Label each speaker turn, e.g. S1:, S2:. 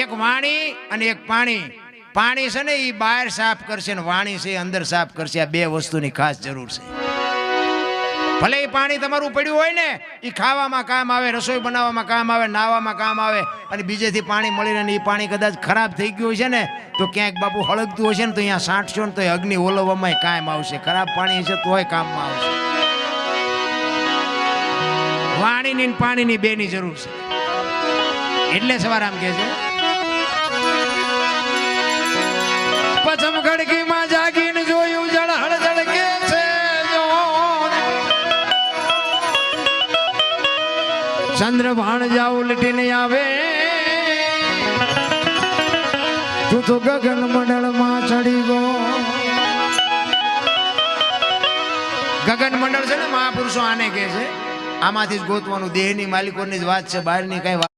S1: એક વાણી અને એક પાણી. પાણી છે ને એ બહાર સાફ કરશે ને વાણી છે અંદર સાફ કરશે. આ બે વસ્તુની ખાસ જરૂર છે. ભલે એ પાણી તમારું પડ્યું હોય ને એ ખાવામાં કામ આવે, રસોઈ બનાવવામાં કામ આવે, નાહવામાં કામ આવે, અને બીજેથી પાણી મળીને એ પાણી કદાચ ખરાબ થઈ ગયું છે ને તો ક્યાંક બાપુ હળગતું હશે ને તો અહીંયા સાંટશો ને તો અગ્નિ ઓલવવામાં કામ આવશે. ખરાબ પાણી હશે તોય કામમાં આવશે. વાણીની ને પાણીની બેની જરૂર છે. એટલે સવાર આમ કે છે પછમ ખડકીમાં જાગીને જોયું જળ હળદળ કે છે ચંદ્ર ભાણ જાવ લટીને આવે તું તો ગગન મંડળમાં ચડી ગયો. ગગન મંડળ છે ને મહાપુરુષો આને કે છે. આમાંથી જ ગોતવાનું. દેહની માલિકોની જ વાત છે, બહારની કઈ વાત